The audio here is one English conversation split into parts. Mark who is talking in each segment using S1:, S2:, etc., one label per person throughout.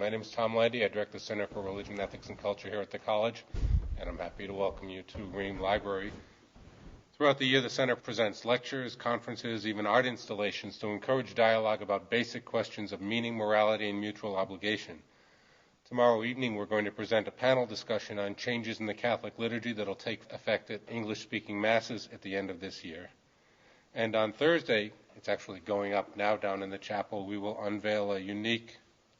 S1: My name is Tom Landy. I direct the Center for Religion, Ethics, and Culture here at the college, and I'm happy to welcome you to Ream Library. Throughout the year, the Center presents lectures, conferences, even art installations to encourage dialogue about basic questions of meaning, morality, and mutual obligation. Tomorrow evening, we're going to present a panel discussion on changes in the Catholic liturgy that will take effect at English-speaking masses at the end of this year. And on Thursday, it's actually going up now down in the chapel, we will unveil a unique,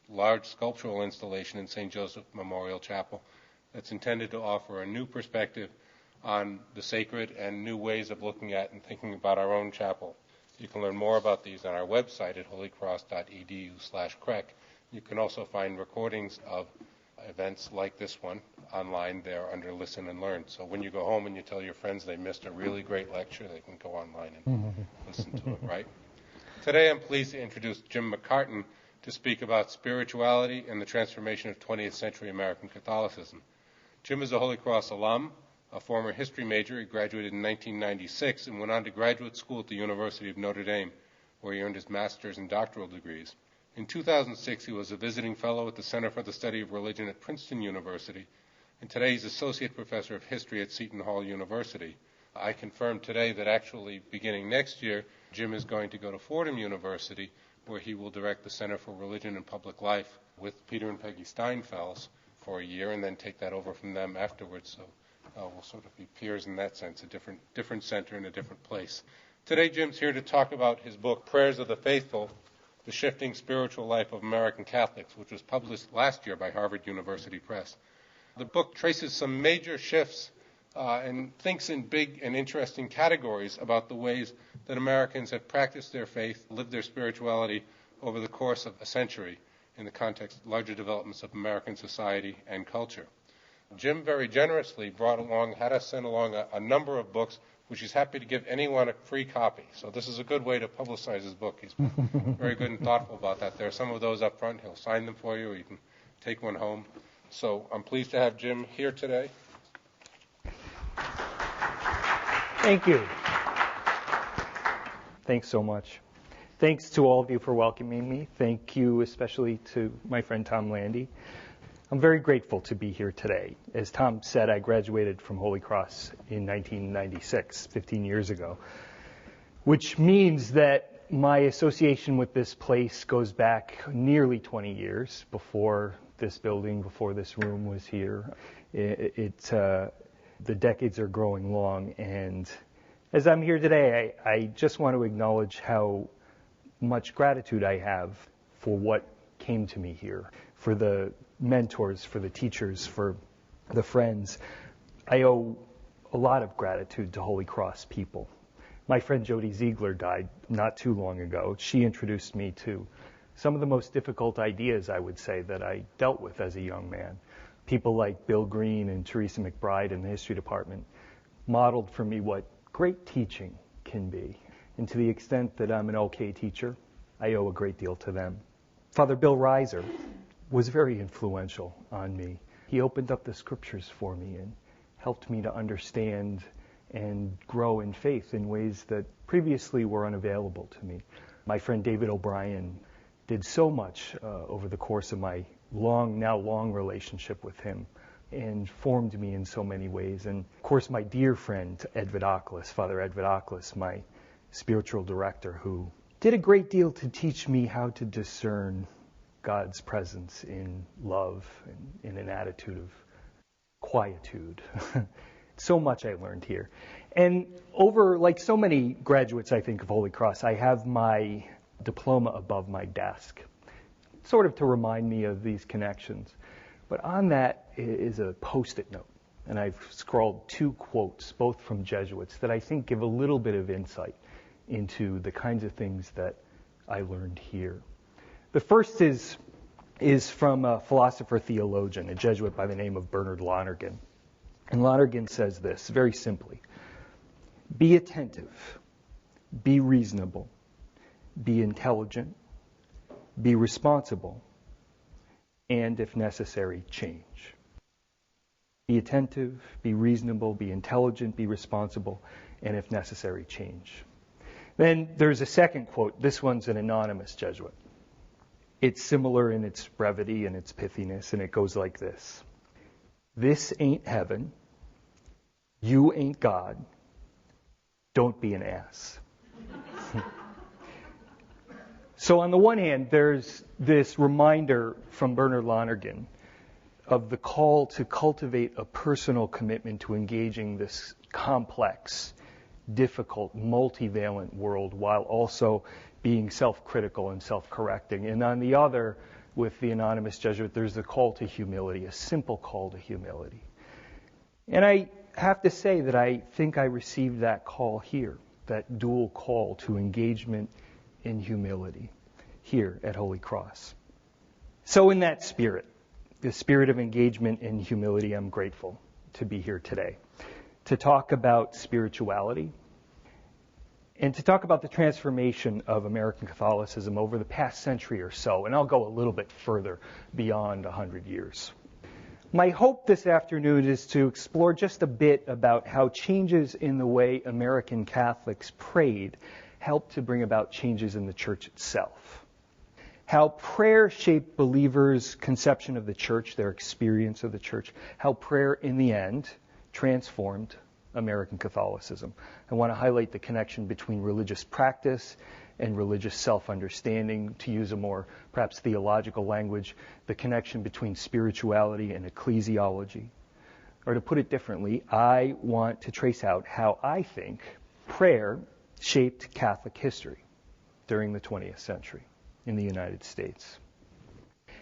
S1: large sculptural installation in St. Joseph Memorial Chapel that's intended to offer a new perspective on the sacred and new ways of looking at and thinking about our own chapel. You can learn more about these on our website at holycross.edu/crec. You can also find recordings of events like this one online there under Listen and Learn. So when you go home and you tell your friends they missed a really great lecture, they can go online and listen to it, right? Today I'm pleased to introduce Jim McCartin to speak about spirituality and the transformation of 20th century American Catholicism. Jim is a Holy Cross alum, a former history major. He graduated in 1996 and went on to graduate school at the University of Notre Dame, where he earned his master's and doctoral degrees. In 2006, he was a visiting fellow at the Center for the Study of Religion at Princeton University, and today he's associate professor of history at Seton Hall University. I confirmed today that actually beginning next year, Jim is going to go to Fordham University, where he will direct the Center for Religion and Public Life with Peter and Peggy Steinfels for a year, and then take that over from them afterwards. So we'll sort of be peers in that sense, a different center in a different place. Today, Jim's here to talk about his book, Prayers of the Faithful, The Shifting Spiritual Life of American Catholics, which was published last year by Harvard University Press. The book traces some major shifts and thinks in big and interesting categories about the ways that Americans have practiced their faith, lived their spirituality over the course of a century in the context of larger developments of American society and culture. Jim very generously had us send along a number of books, which he's happy to give anyone a free copy. So this is a good way to publicize his book. He's very good and thoughtful about that. There are some of those up front. He'll sign them for you, or you can take one home. So I'm pleased to have Jim here today.
S2: Thank you. Thanks so much. Thanks to all of you for welcoming me. Thank you especially to my friend Tom Landy. I'm very grateful to be here today. As Tom said, I graduated from Holy Cross in 1996, 15 years ago, which means that my association with this place goes back nearly 20 years before this building, before this room was here. The decades are growing long, and as I'm here today, I just want to acknowledge how much gratitude I have for what came to me here, for the mentors, for the teachers, for the friends. I owe a lot of gratitude to Holy Cross people. My friend Jody Ziegler died not too long ago. She introduced me to some of the most difficult ideas, I would say, that I dealt with as a young man. People like Bill Green and Teresa McBride in the history department modeled for me what great teaching can be. And to the extent that I'm an okay teacher, I owe a great deal to them. Father Bill Reiser was very influential on me. He opened up the scriptures for me and helped me to understand and grow in faith in ways that previously were unavailable to me. My friend David O'Brien did so much over the course of my long relationship with him and formed me in so many ways. And of course, my dear friend Father Edward Ocklis, my spiritual director, who did a great deal to teach me how to discern God's presence in love and in an attitude of quietude. So much I learned here. And like so many graduates, I think, of Holy Cross, I have my diploma above my desk, sort of to remind me of these connections. But on that is a Post-it note, and I've scrawled two quotes, both from Jesuits, that I think give a little bit of insight into the kinds of things that I learned here. The first is from a philosopher-theologian, a Jesuit by the name of Bernard Lonergan. And Lonergan says this, very simply: be attentive, be reasonable, be intelligent, be responsible, and, if necessary, change. Be attentive, be reasonable, be intelligent, be responsible, and, if necessary, change. Then there's a second quote. This one's an anonymous Jesuit. It's similar in its brevity and its pithiness, and it goes like this. This ain't heaven. You ain't God. Don't be an ass. So on the one hand, there's this reminder from Bernard Lonergan of the call to cultivate a personal commitment to engaging this complex, difficult, multivalent world while also being self-critical and self-correcting. And on the other, with the anonymous Jesuit, there's the call to humility, a simple call to humility. And I have to say that I think I received that call here, that dual call to engagement in humility here at Holy Cross. So in that spirit, the spirit of engagement in humility, I'm grateful to be here today, to talk about spirituality and to talk about the transformation of American Catholicism over the past century or so, and I'll go a little bit further beyond 100 years. My hope this afternoon is to explore just a bit about how changes in the way American Catholics prayed helped to bring about changes in the Church itself. How prayer shaped believers' conception of the Church, their experience of the Church, how prayer in the end transformed American Catholicism. I want to highlight the connection between religious practice and religious self-understanding, to use a more perhaps theological language, the connection between spirituality and ecclesiology. Or to put it differently, I want to trace out how I think prayer shaped Catholic history during the 20th century in the United States.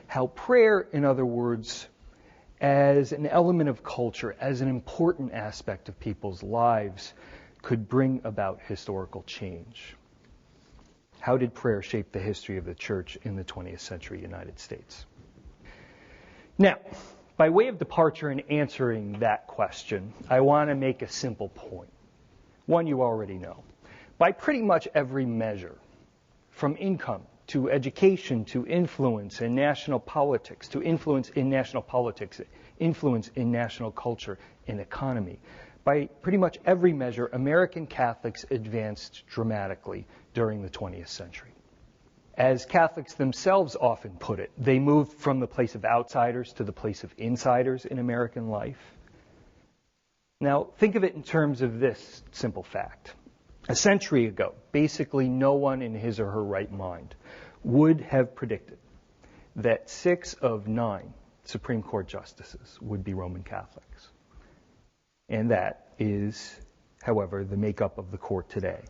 S2: How prayer, in other words, as an element of culture, as an important aspect of people's lives, could bring about historical change. How did prayer shape the history of the Church in the 20th century United States? Now, by way of departure in answering that question, I want to make a simple point. One you already know. By pretty much every measure, from income to education to influence in national politics, to influence in national politics, influence in national culture and economy, by pretty much every measure, American Catholics advanced dramatically during the 20th century. As Catholics themselves often put it, they moved from the place of outsiders to the place of insiders in American life. Now, think of it in terms of this simple fact. A century ago, basically no one in his or her right mind would have predicted that 6 of 9 Supreme Court justices would be Roman Catholics. And that is, however, the makeup of the court today.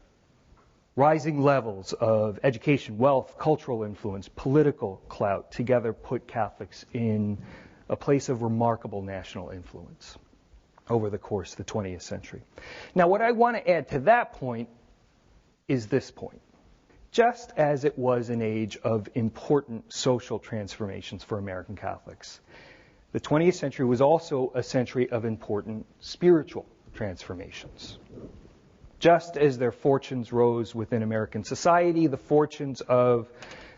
S2: Rising levels of education, wealth, cultural influence, political clout together put Catholics in a place of remarkable national influence over the course of the 20th century. Now, what I want to add to that point is this point. Just as it was an age of important social transformations for American Catholics, the 20th century was also a century of important spiritual transformations. Just as their fortunes rose within American society, the fortunes of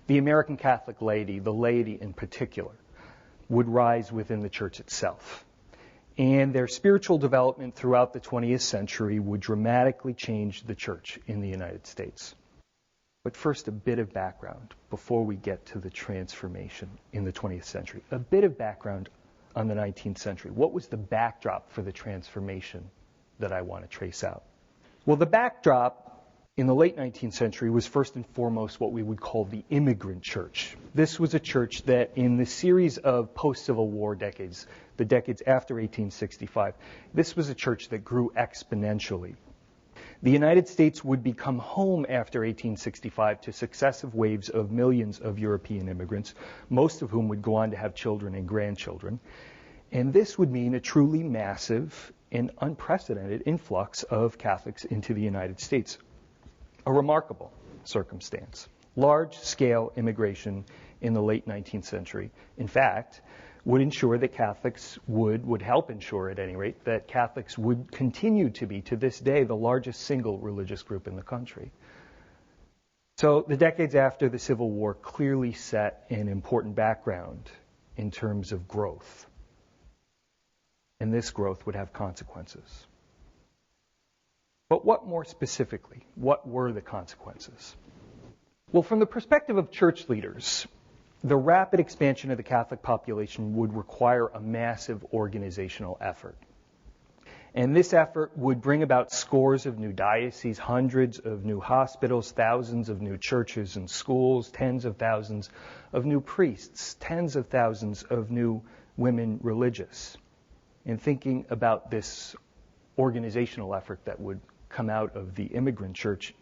S2: the American Catholic laity, the laity in particular, would rise within the Church itself. And their spiritual development throughout the 20th century would dramatically change the Church in the United States. But first, a bit of background before we get to the transformation in the 20th century. A bit of background on the 19th century. What was the backdrop for the transformation that I want to trace out? Well, the backdrop in the late 19th century was first and foremost what we would call the Immigrant Church. This was a church that in the series of post-Civil War decades, the decades after 1865, this was a church that grew exponentially. The United States would become home after 1865 to successive waves of millions of European immigrants, most of whom would go on to have children and grandchildren. And this would mean a truly massive and unprecedented influx of Catholics into the United States. A remarkable circumstance. Large-scale immigration in the late 19th century, in fact, would ensure that Catholics would help ensure at any rate, that Catholics would continue to be, to this day, the largest single religious group in the country. So the decades after the Civil War clearly set an important background in terms of growth. And this growth would have consequences. But what more specifically? What were the consequences? Well, from the perspective of church leaders, the rapid expansion of the Catholic population would require a massive organizational effort. And this effort would bring about scores of new dioceses, hundreds of new hospitals, thousands of new churches and schools, tens of thousands of new priests, tens of thousands of new women religious. In thinking about this organizational effort that would come out of the Immigrant Church,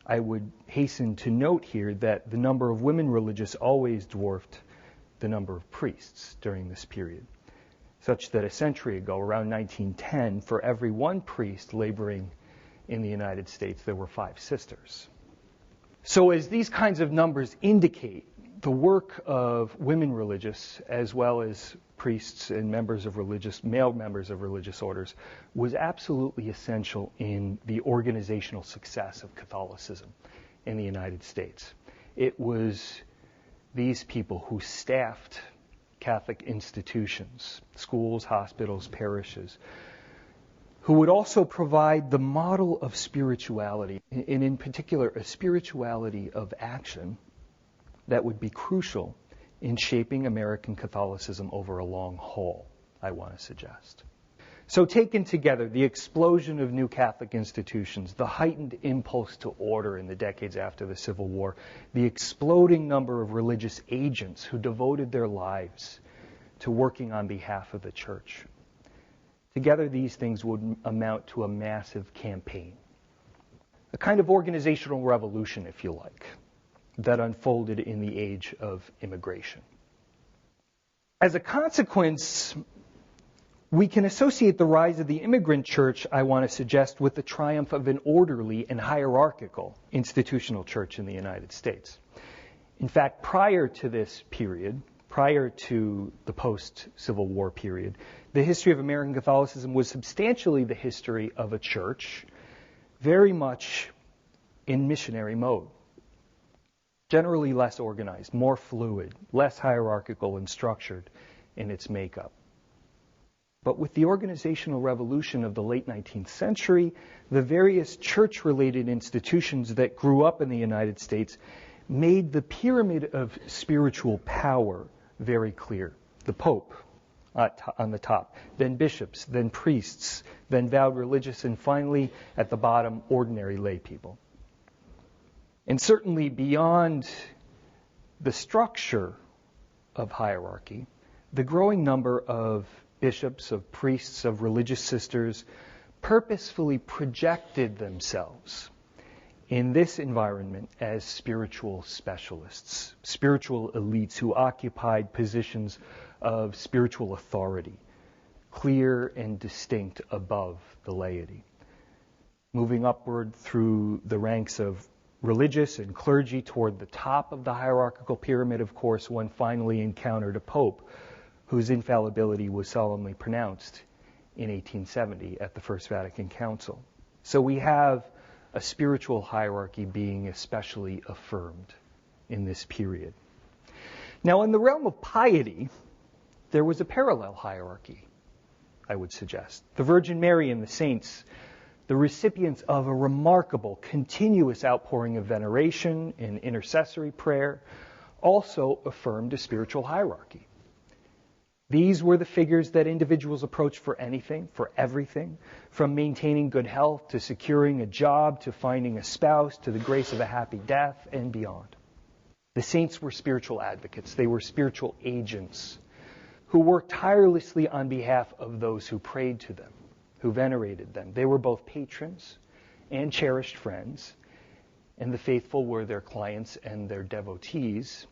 S2: I would hasten to note here that the number of women religious always dwarfed the number of priests during this period, such that a century ago, around 1910, for every one priest laboring in the United States, there were 5 sisters. So as these kinds of numbers indicate, the work of women religious, as well as priests and male members of religious orders, was absolutely essential in the organizational success of Catholicism in the United States. It was these people who staffed Catholic institutions, schools, hospitals, parishes, who would also provide the model of spirituality, and in particular a spirituality of action that would be crucial in shaping American Catholicism over a long haul, I want to suggest. So taken together, the explosion of new Catholic institutions, the heightened impulse to order in the decades after the Civil War, the exploding number of religious agents who devoted their lives to working on behalf of the Church. Together, these things would amount to a massive campaign, a kind of organizational revolution, if you like, that unfolded in the age of immigration. As a consequence, we can associate the rise of the Immigrant Church, I want to suggest, with the triumph of an orderly and hierarchical institutional church in the United States. In fact, prior to this period, prior to the post-Civil War period, the history of American Catholicism was substantially the history of a church very much in missionary mode. Generally less organized, more fluid, less hierarchical and structured in its makeup. But with the organizational revolution of the late 19th century, the various church-related institutions that grew up in the United States made the pyramid of spiritual power very clear. The Pope on the top, then bishops, then priests, then vowed religious, and finally, at the bottom, ordinary lay people. And certainly beyond the structure of hierarchy, the growing number of bishops, of priests, of religious sisters purposefully projected themselves in this environment as spiritual specialists, spiritual elites who occupied positions of spiritual authority, clear and distinct above the laity. Moving upward through the ranks of religious and clergy toward the top of the hierarchical pyramid, of course, one finally encountered a pope whose infallibility was solemnly pronounced in 1870 at the First Vatican Council. So we have a spiritual hierarchy being especially affirmed in this period. Now, in the realm of piety, there was a parallel hierarchy, I would suggest. The Virgin Mary and the saints, the recipients of a remarkable, continuous outpouring of veneration and intercessory prayer, also affirmed a spiritual hierarchy. These were the figures that individuals approached for anything, for everything, from maintaining good health to securing a job to finding a spouse to the grace of a happy death and beyond. The saints were spiritual advocates. They were spiritual agents who worked tirelessly on behalf of those who prayed to them, who venerated them. They were both patrons and cherished friends, and the faithful were their clients and their devotees.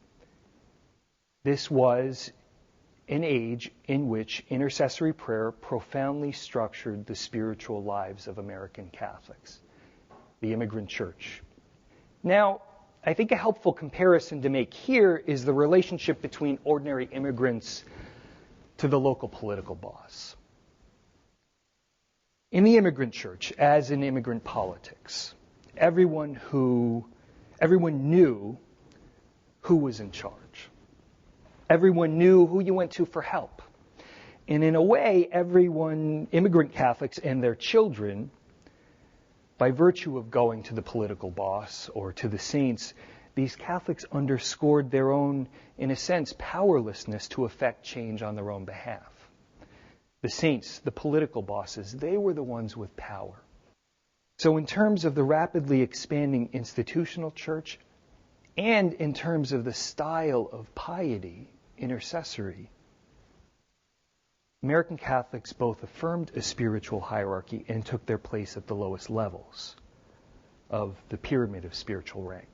S2: This was an age in which intercessory prayer profoundly structured the spiritual lives of American Catholics, the Immigrant Church. Now, I think a helpful comparison to make here is the relationship between ordinary immigrants to the local political boss. In the Immigrant Church, as in immigrant politics, everyone knew who was in charge. Everyone knew who you went to for help. And in a way, immigrant Catholics and their children, by virtue of going to the political boss or to the saints, these Catholics underscored their own, in a sense, powerlessness to effect change on their own behalf. The saints, the political bosses, they were the ones with power. So in terms of the rapidly expanding institutional church, and in terms of the style of piety, intercessory, American Catholics both affirmed a spiritual hierarchy and took their place at the lowest levels of the pyramid of spiritual rank.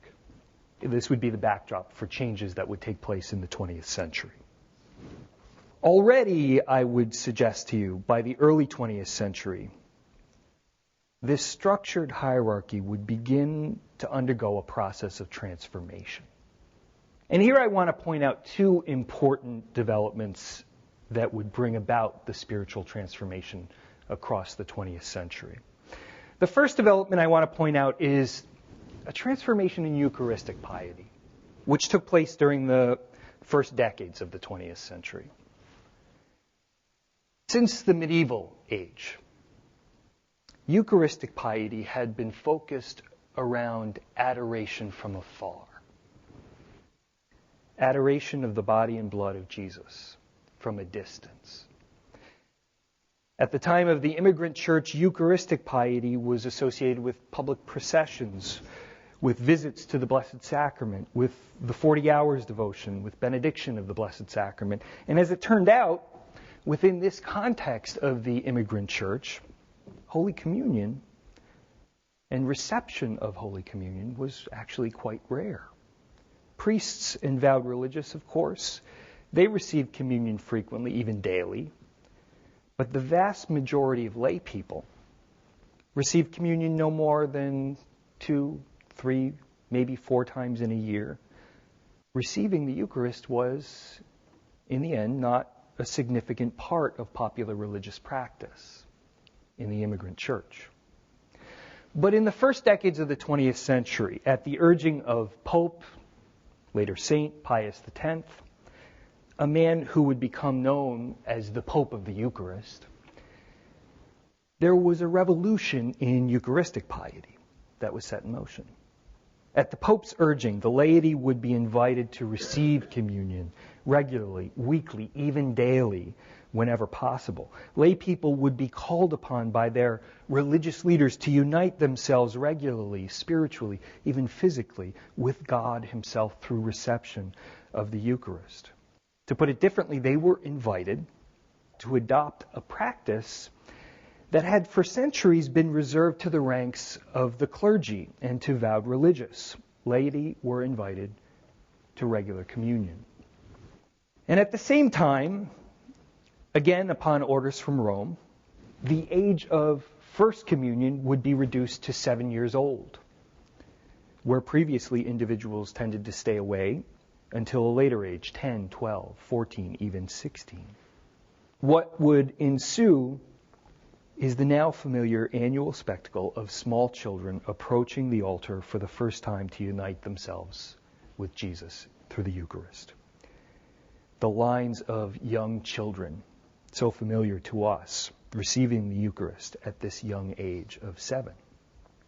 S2: This would be the backdrop for changes that would take place in the 20th century. Already, I would suggest to you, by the early 20th century, this structured hierarchy would begin to undergo a process of transformation. And here I want to point out two important developments that would bring about the spiritual transformation across the 20th century. The first development I want to point out is a transformation in Eucharistic piety, which took place during the first decades of the 20th century. Since the medieval age, Eucharistic piety had been focused around adoration from afar. Adoration of the body and blood of Jesus from a distance. At the time of the Immigrant Church, Eucharistic piety was associated with public processions, with visits to the Blessed Sacrament, with the 40 Hours devotion, with benediction of the Blessed Sacrament. And as it turned out, within this context of the Immigrant Church, Holy Communion and reception of Holy Communion was actually quite rare. Priests and vowed religious, of course, they received communion frequently, even daily. But the vast majority of lay people received communion no more than 2, 3, maybe 4 times in a year. Receiving the Eucharist was, in the end, not a significant part of popular religious practice in the Immigrant Church. But in the first decades of the 20th century, at the urging of Pope, later Saint Pius X, a man who would become known as the Pope of the Eucharist, there was a revolution in Eucharistic piety that was set in motion. At the Pope's urging, the laity would be invited to receive communion regularly, weekly, even daily, whenever possible. Lay people would be called upon by their religious leaders to unite themselves regularly, spiritually, even physically, with God Himself through reception of the Eucharist. To put it differently, they were invited to adopt a practice that had for centuries been reserved to the ranks of the clergy and to vowed religious. Laity were invited to regular communion. And at the same time, again upon orders from Rome, the age of First Communion would be reduced to 7 years old, where previously individuals tended to stay away until a later age, 10, 12, 14, even 16. What would ensue is the now familiar annual spectacle of small children approaching the altar for the first time to unite themselves with Jesus through the Eucharist. The lines of young children, so familiar to us, receiving the Eucharist at this young age of 7,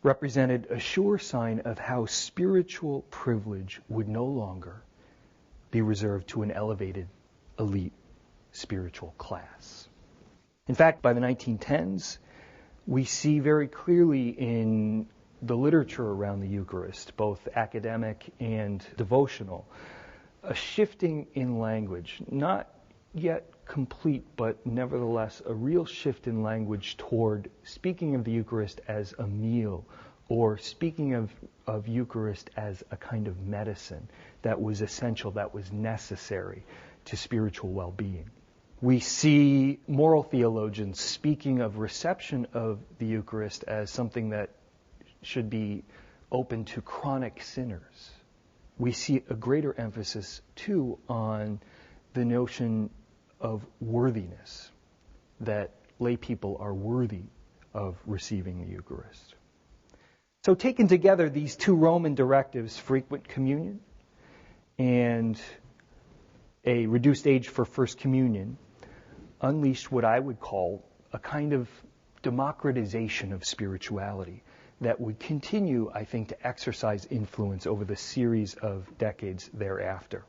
S2: represented a sure sign of how spiritual privilege would no longer be reserved to an elevated, elite spiritual class. In fact, by the 1910s, we see very clearly in the literature around the Eucharist, both academic and devotional, a shifting in language, not yet complete, but nevertheless a real shift in language toward speaking of the Eucharist as a meal, or speaking of Eucharist as a kind of medicine that was essential, that was necessary to spiritual well-being. We see moral theologians speaking of reception of the Eucharist as something that should be open to chronic sinners. We see a greater emphasis, too, on the notion of worthiness, that lay people are worthy of receiving the Eucharist. So taken together, these two Roman directives, frequent communion and a reduced age for First Communion, unleashed what I would call a kind of democratization of spirituality that would continue, I think, to exercise influence over the series of decades thereafter.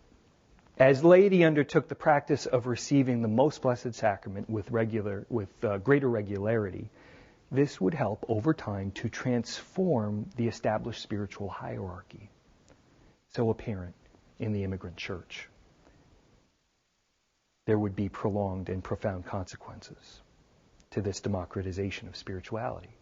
S2: As laity undertook the practice of receiving the Most Blessed Sacrament with greater regularity, this would help over time to transform the established spiritual hierarchy, so apparent in the Immigrant Church. There would be prolonged and profound consequences to this democratization of spirituality.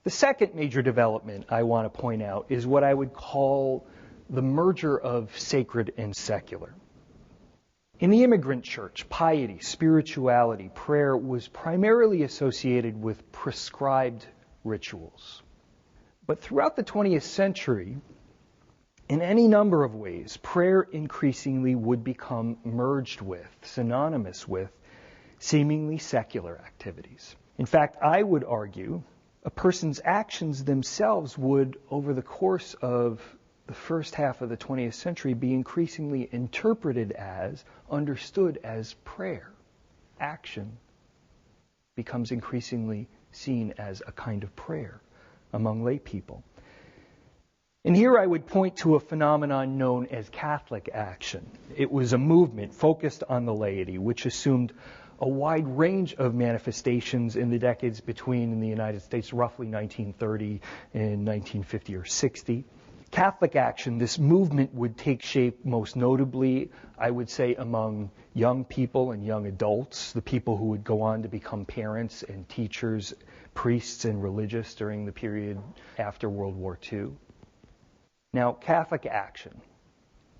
S2: The second major development I want to point out is what I would call the merger of sacred and secular. In the Immigrant Church, piety, spirituality, prayer was primarily associated with prescribed rituals. But throughout the 20th century, in any number of ways, prayer increasingly would become merged with, synonymous with, seemingly secular activities. In fact, I would argue a person's actions themselves would, over the course of the first half of the 20th century, be increasingly interpreted as, understood as prayer. Action becomes increasingly seen as a kind of prayer among lay people. And here I would point to a phenomenon known as Catholic action. It was a movement focused on the laity, which assumed a wide range of manifestations in the decades between, in the United States, roughly 1930 and 1950 or 60. Catholic action, this movement would take shape most notably, I would say, among young people and young adults, the people who would go on to become parents and teachers, priests and religious during the period after World War II. Now, Catholic action,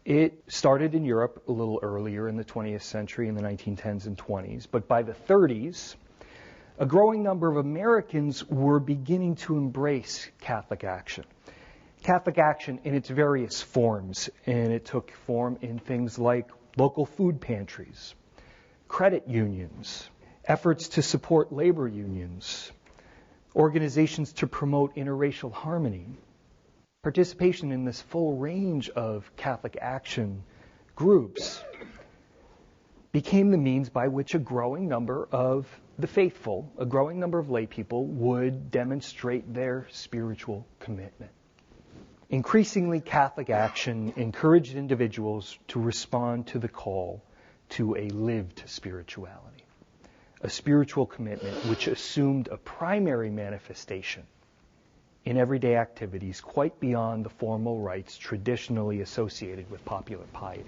S2: it started in Europe a little earlier in the 20th century, in the 1910s and 20s, but by the 30s, a growing number of Americans were beginning to embrace Catholic action. Catholic action in its various forms, and it took form in things like local food pantries, credit unions, efforts to support labor unions, organizations to promote interracial harmony. Participation in this full range of Catholic action groups became the means by which a growing number of the faithful, a growing number of lay people, would demonstrate their spiritual commitment. Increasingly, Catholic action encouraged individuals to respond to the call to a lived spirituality, a spiritual commitment which assumed a primary manifestation in everyday activities quite beyond the formal rites traditionally associated with popular piety.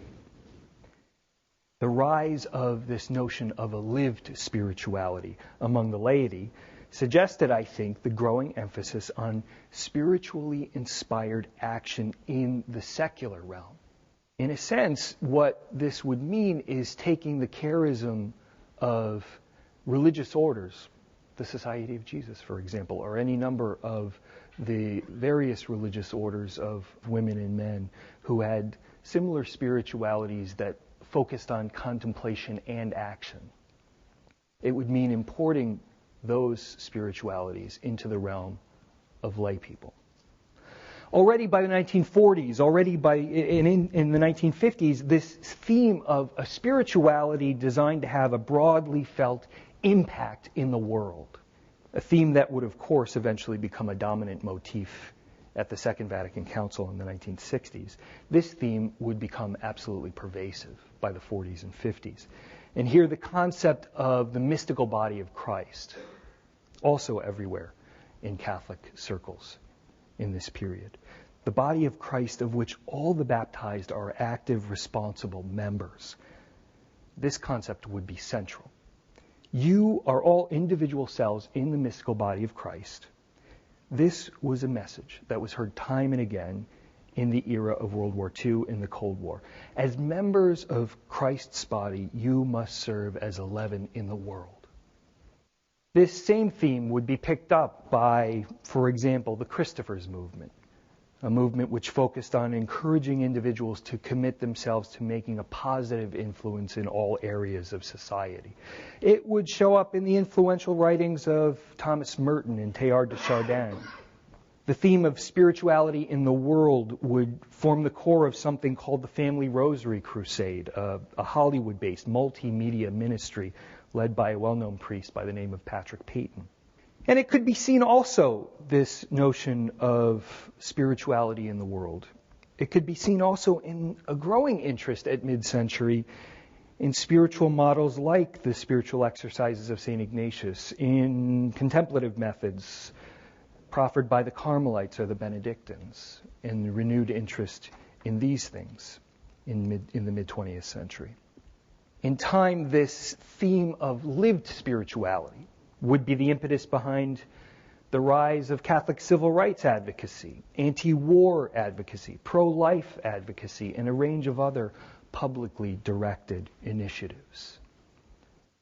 S2: The rise of this notion of a lived spirituality among the laity suggested, I think, the growing emphasis on spiritually inspired action in the secular realm. In a sense, what this would mean is taking the charism of religious orders, the Society of Jesus, for example, or any number of the various religious orders of women and men who had similar spiritualities that focused on contemplation and action. It would mean importing those spiritualities into the realm of lay people. Already by the 1940s, in the 1950s, this theme of a spirituality designed to have a broadly felt impact in the world, a theme that would, of course, eventually become a dominant motif at the Second Vatican Council in the 1960s. This theme would become absolutely pervasive by the 40s and 50s. And here the concept of the mystical body of Christ, also everywhere in Catholic circles in this period. The body of Christ of which all the baptized are active, responsible members. This concept would be central. You are all individual cells in the mystical body of Christ. This was a message that was heard time and again in the era of World War II and the Cold War. As members of Christ's body, you must serve as a leaven in the world. This same theme would be picked up by, for example, the Christophers movement, a movement which focused on encouraging individuals to commit themselves to making a positive influence in all areas of society. It would show up in the influential writings of Thomas Merton and Teilhard de Chardin. The theme of spirituality in the world would form the core of something called the Family Rosary Crusade, a Hollywood-based multimedia ministry led by a well-known priest by the name of Patrick Peyton. And it could be seen also, this notion of spirituality in the world. It could be seen also in a growing interest at mid-century in spiritual models like the spiritual exercises of St. Ignatius, in contemplative methods proffered by the Carmelites or the Benedictines, and the renewed interest in these things in the mid-20th century. In time, this theme of lived spirituality would be the impetus behind the rise of Catholic civil rights advocacy, anti-war advocacy, pro-life advocacy, and a range of other publicly directed initiatives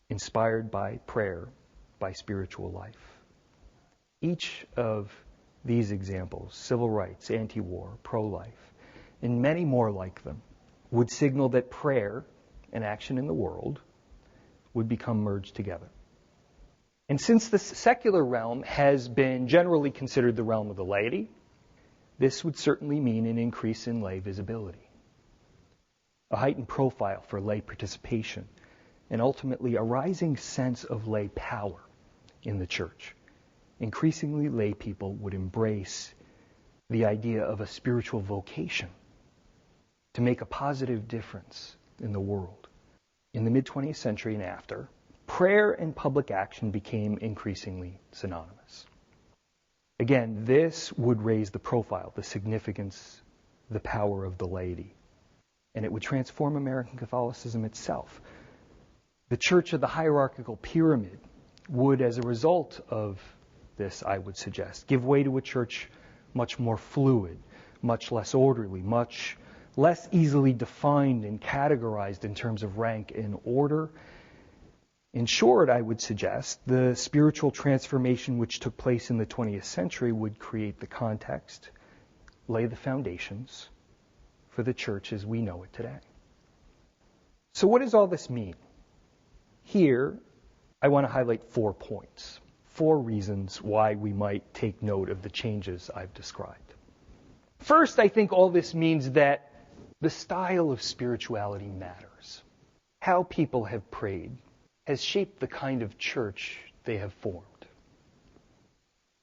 S2: inspired by prayer, by spiritual life. Each of these examples, civil rights, anti-war, pro-life, and many more like them, would signal that prayer and action in the world would become merged together. And since the secular realm has been generally considered the realm of the laity, this would certainly mean an increase in lay visibility, a heightened profile for lay participation, and ultimately a rising sense of lay power in the church. Increasingly, lay people would embrace the idea of a spiritual vocation to make a positive difference in the world. In the mid-20th century and after, prayer and public action became increasingly synonymous. Again, this would raise the profile, the significance, the power of the laity. And it would transform American Catholicism itself. The church of the hierarchical pyramid would, as a result of this, I would suggest, give way to a church much more fluid, much less orderly, much less easily defined and categorized in terms of rank and order. In short, I would suggest, the spiritual transformation which took place in the 20th century would create the context, lay the foundations for the church as we know it today. So what does all this mean? Here, I want to highlight 4 points, 4 reasons why we might take note of the changes I've described. First, I think all this means that the style of spirituality matters. How people have prayed has shaped the kind of church they have formed.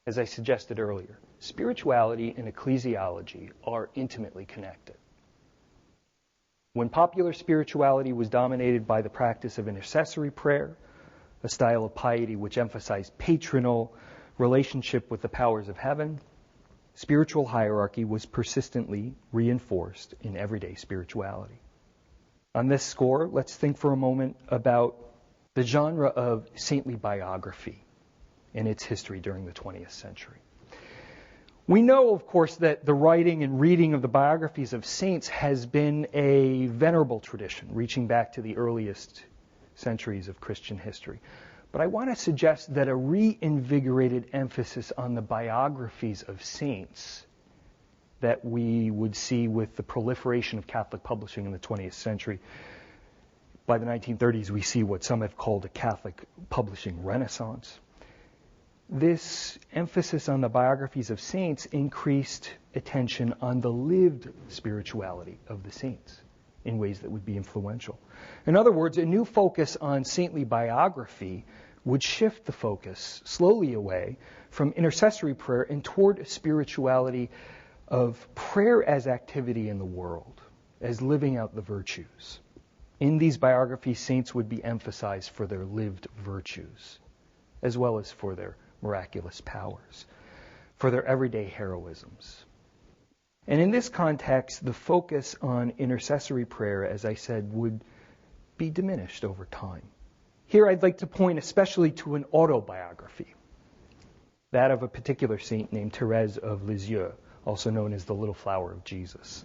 S2: As I suggested earlier, spirituality and ecclesiology are intimately connected. When popular spirituality was dominated by the practice of intercessory prayer, a style of piety which emphasized patronal relationship with the powers of heaven, spiritual hierarchy was persistently reinforced in everyday spirituality. On this score, let's think for a moment about the genre of saintly biography and its history during the 20th century. We know, of course, that the writing and reading of the biographies of saints has been a venerable tradition, reaching back to the earliest centuries of Christian history. But I want to suggest that a reinvigorated emphasis on the biographies of saints that we would see with the proliferation of Catholic publishing in the 20th century. By the 1930s, we see what some have called a Catholic publishing renaissance. This emphasis on the biographies of saints increased attention on the lived spirituality of the saints in ways that would be influential. In other words, a new focus on saintly biography would shift the focus slowly away from intercessory prayer and toward a spirituality of prayer as activity in the world, as living out the virtues. In these biographies, saints would be emphasized for their lived virtues, as well as for their miraculous powers, for their everyday heroisms. And in this context, the focus on intercessory prayer, as I said, would be diminished over time. Here I'd like to point especially to an autobiography, that of a particular saint named Torres of Lisieux, also known as the Little Flower of Jesus.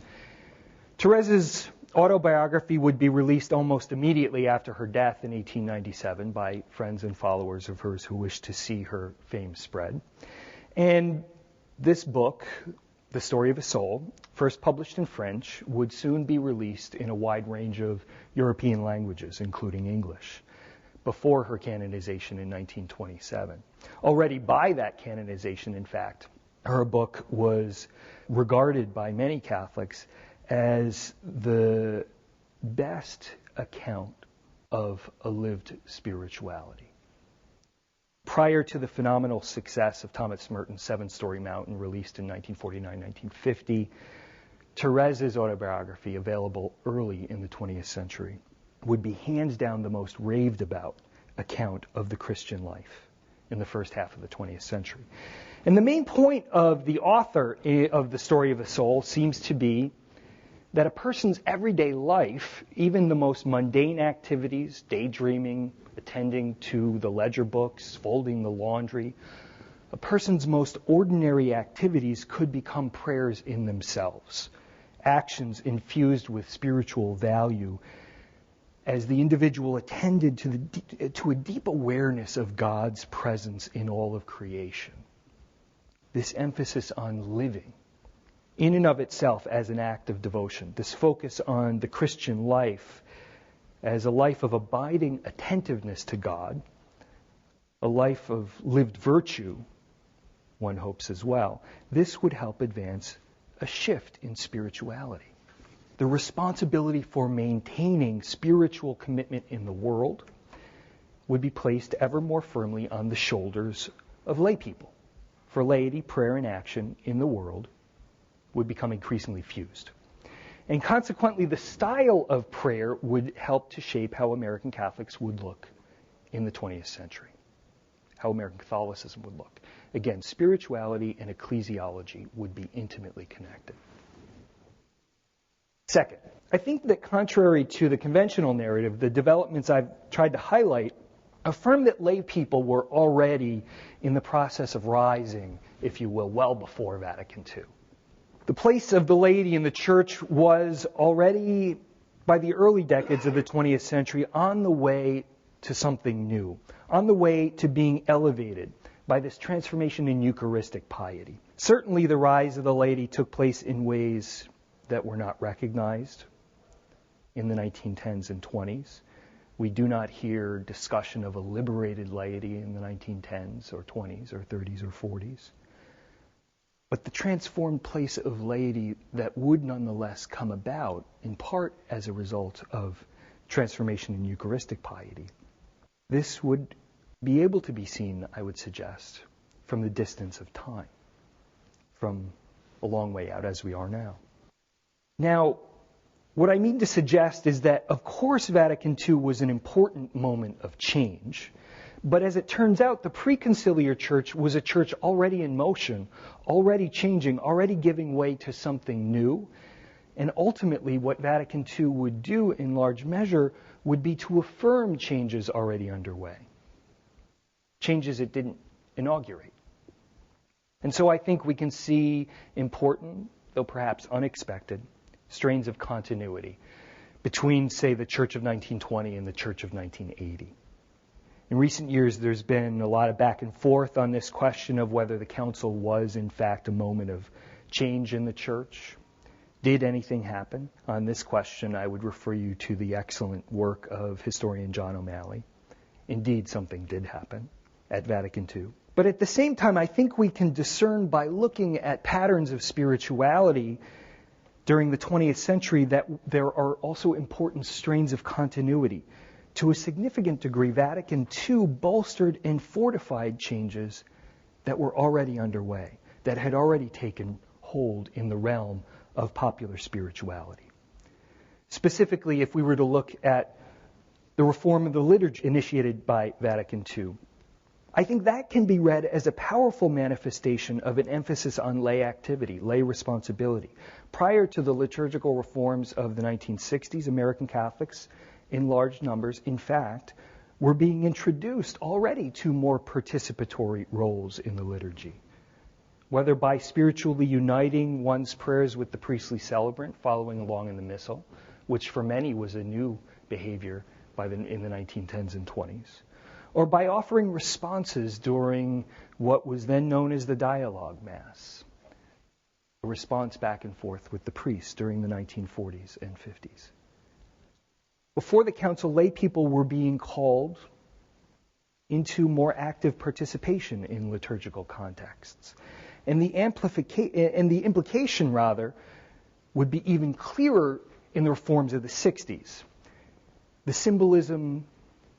S2: Therese's autobiography would be released almost immediately after her death in 1897 by friends and followers of hers who wished to see her fame spread. And this book, The Story of a Soul, first published in French, would soon be released in a wide range of European languages, including English, before her canonization in 1927. Already by that canonization, in fact, her book was regarded by many Catholics as the best account of a lived spirituality. prior to the phenomenal success of Thomas Merton's Seven-Story Mountain, released in 1949-1950, Therese's autobiography, available early in the 20th century, would be hands down the most raved about account of the Christian life in the first half of the 20th century. And the main point of the author of The Story of the Soul seems to be that a person's everyday life, even the most mundane activities, daydreaming, attending to the ledger books, folding the laundry, a person's most ordinary activities could become prayers in themselves, actions infused with spiritual value as the individual attended to a deep awareness of God's presence in all of creation. This emphasis on living in and of itself as an act of devotion, this focus on the Christian life as a life of abiding attentiveness to God, a life of lived virtue, one hopes as well, this would help advance a shift in spirituality. The responsibility for maintaining spiritual commitment in the world would be placed ever more firmly on the shoulders of lay people. For laity, prayer and action in the world would become increasingly fused. And consequently, the style of prayer would help to shape how American Catholics would look in the 20th century, how American Catholicism would look. Again, spirituality and ecclesiology would be intimately connected. Second, I think that contrary to the conventional narrative, the developments I've tried to highlight affirm that lay people were already in the process of rising, if you will, well before Vatican II. The place of the laity in the church was already, by the early decades of the 20th century, on the way to something new, on the way to being elevated by this transformation in Eucharistic piety. Certainly the rise of the laity took place in ways that were not recognized in the 1910s and 20s. We do not hear discussion of a liberated laity in the 1910s or 20s or 30s or 40s. But the transformed place of laity that would nonetheless come about, in part as a result of transformation in Eucharistic piety, this would be able to be seen, I would suggest, from the distance of time, from a long way out as we are now. Now, what I mean to suggest is that, of course, Vatican II was an important moment of change. But as it turns out, the preconciliar church was a church already in motion, already changing, already giving way to something new. And ultimately, what Vatican II would do in large measure would be to affirm changes already underway, changes it didn't inaugurate. And so I think we can see important, though perhaps unexpected, strains of continuity between, say, the Church of 1920 and the Church of 1980. In recent years, there's been a lot of back and forth on this question of whether the council was, in fact, a moment of change in the church. Did anything happen? On this question, I would refer you to the excellent work of historian John O'Malley. Indeed, something did happen at Vatican II. But at the same time, I think we can discern by looking at patterns of spirituality during the 20th century that there are also important strains of continuity. To a significant degree, Vatican II bolstered and fortified changes that were already underway, that had already taken hold in the realm of popular spirituality. Specifically, if we were to look at the reform of the liturgy initiated by Vatican II, I think that can be read as a powerful manifestation of an emphasis on lay activity, lay responsibility. Prior to the liturgical reforms of the 1960s, American Catholics, in large numbers, in fact, were being introduced already to more participatory roles in the liturgy. Whether by spiritually uniting one's prayers with the priestly celebrant, following along in the missal, which for many was a new behavior in the 1910s and 20s, or by offering responses during what was then known as the dialogue Mass, a response back and forth with the priest during the 1940s and 50s. Before the council, lay people were being called into more active participation in liturgical contexts. And the implication, would be even clearer in the reforms of the 60s. The symbolism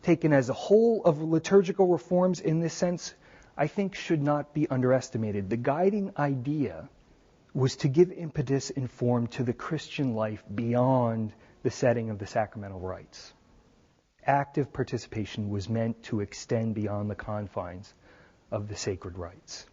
S2: taken as a whole of liturgical reforms in this sense, I think should not be underestimated. The guiding idea was to give impetus and form to the Christian life beyond the setting of the sacramental rites. Active participation was meant to extend beyond the confines of the sacred rites.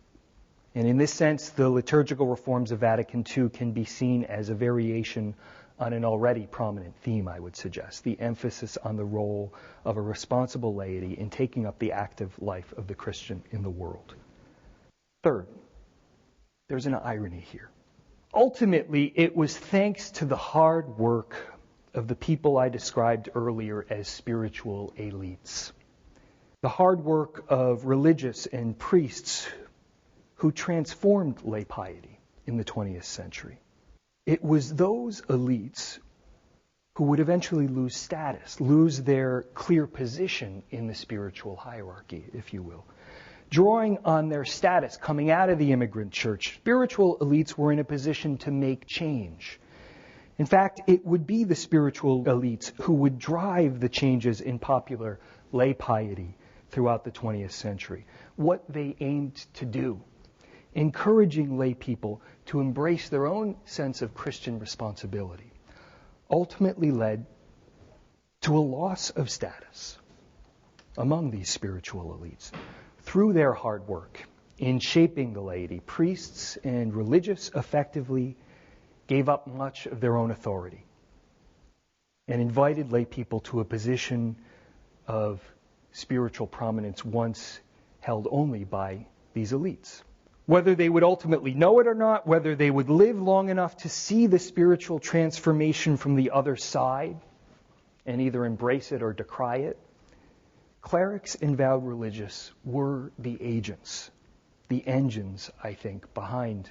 S2: And in this sense, the liturgical reforms of Vatican II can be seen as a variation on an already prominent theme, I would suggest, the emphasis on the role of a responsible laity in taking up the active life of the Christian in the world. Third, there's an irony here. Ultimately, it was thanks to the hard work of the people I described earlier as spiritual elites. The hard work of religious and priests who transformed lay piety in the 20th century. It was those elites who would eventually lose status, lose their clear position in the spiritual hierarchy, if you will. Drawing on their status coming out of the immigrant church, spiritual elites were in a position to make change. In fact, it would be the spiritual elites who would drive the changes in popular lay piety throughout the 20th century. What they aimed to do, encouraging lay people to embrace their own sense of Christian responsibility, ultimately led to a loss of status among these spiritual elites. Through their hard work in shaping the laity, priests and religious effectively gave up much of their own authority and invited lay people to a position of spiritual prominence once held only by these elites. Whether they would ultimately know it or not, whether they would live long enough to see the spiritual transformation from the other side and either embrace it or decry it, clerics and vowed religious were the agents, the engines, I think, behind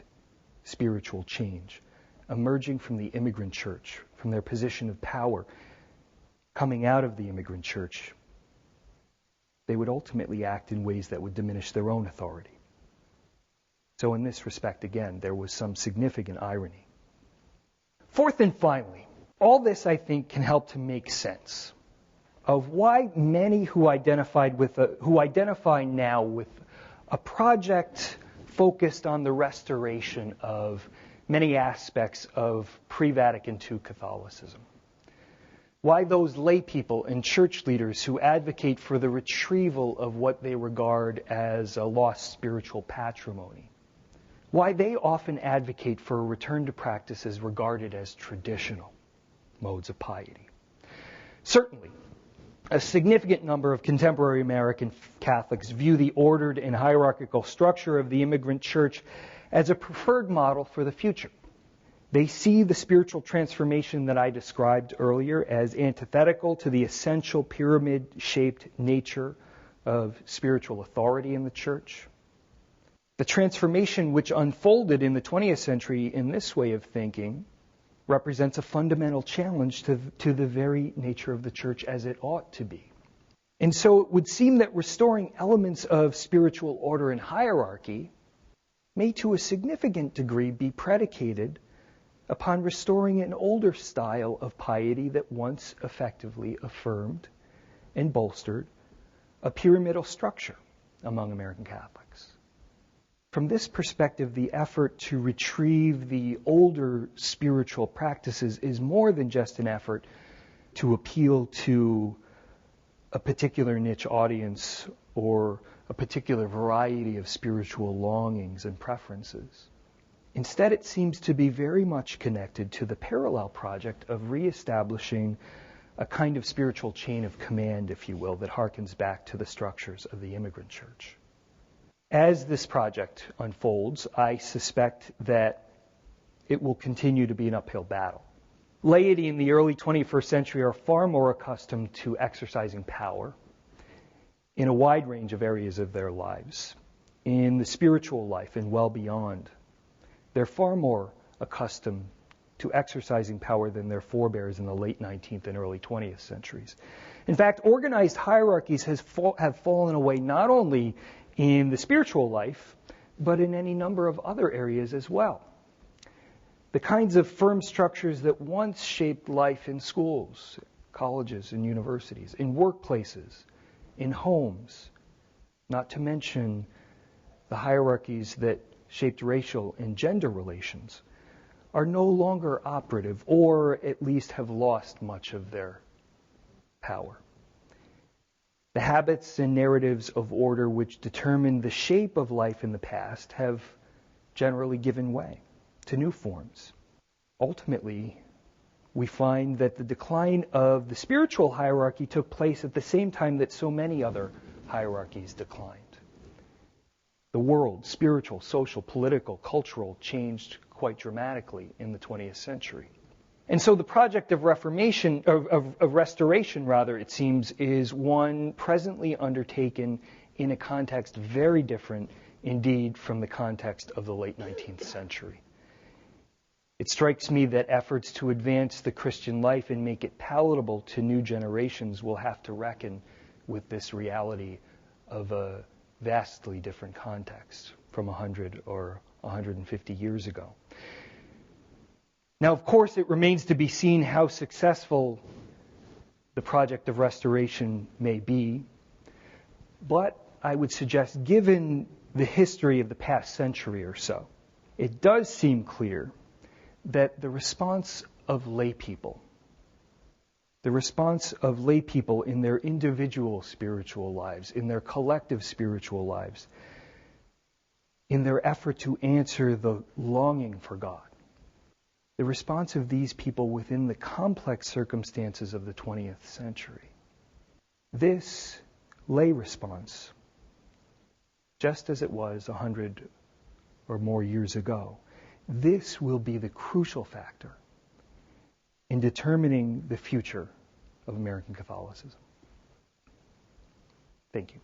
S2: spiritual change, emerging from the immigrant church, from their position of power, coming out of the immigrant church. They would ultimately act in ways that would diminish their own authority. So in this respect, again, there was some significant irony. Fourth and finally, all this, I think, can help to make sense of why many who identify now with a project focused on the restoration of many aspects of pre-Vatican II Catholicism. Why those lay people and church leaders who advocate for the retrieval of what they regard as a lost spiritual patrimony. Why they often advocate for a return to practices regarded as traditional modes of piety. Certainly, a significant number of contemporary American Catholics view the ordered and hierarchical structure of the immigrant church as a preferred model for the future. They see the spiritual transformation that I described earlier as antithetical to the essential pyramid-shaped nature of spiritual authority in the church. The transformation which unfolded in the 20th century in this way of thinking represents a fundamental challenge to the very nature of the church as it ought to be. And so it would seem that restoring elements of spiritual order and hierarchy may to a significant degree be predicated upon restoring an older style of piety that once effectively affirmed and bolstered a pyramidal structure among American Catholics. From this perspective, the effort to retrieve the older spiritual practices is more than just an effort to appeal to a particular niche audience or a particular variety of spiritual longings and preferences. Instead, it seems to be very much connected to the parallel project of reestablishing a kind of spiritual chain of command, if you will, that harkens back to the structures of the immigrant church. As this project unfolds, I suspect that it will continue to be an uphill battle. Laity in the early 21st century are far more accustomed to exercising power in a wide range of areas of their lives, in the spiritual life and well beyond. They're far more accustomed to exercising power than their forebears in the late 19th and early 20th centuries. In fact, organized hierarchies have fallen away not only in the spiritual life, but in any number of other areas as well. The kinds of firm structures that once shaped life in schools, colleges, and universities, in workplaces, in homes, not to mention the hierarchies that shaped racial and gender relations, are no longer operative, or at least have lost much of their power. The habits and narratives of order which determined the shape of life in the past have generally given way to new forms. Ultimately, we find that the decline of the spiritual hierarchy took place at the same time that so many other hierarchies declined. The world, spiritual, social, political, cultural, changed quite dramatically in the 20th century. And so the project of restoration, it seems, is one presently undertaken in a context very different, indeed, from the context of the late 19th century. It strikes me that efforts to advance the Christian life and make it palatable to new generations will have to reckon with this reality of a vastly different context from 100 or 150 years ago. Now, of course, it remains to be seen how successful the project of restoration may be, but I would suggest, given the history of the past century or so, it does seem clear that the response of lay people in their individual spiritual lives, in their collective spiritual lives, in their effort to answer the longing for God, the response of these people within the complex circumstances of the 20th century, this lay response, just as it was 100 or more years ago, this will be the crucial factor in determining the future of American Catholicism. Thank you.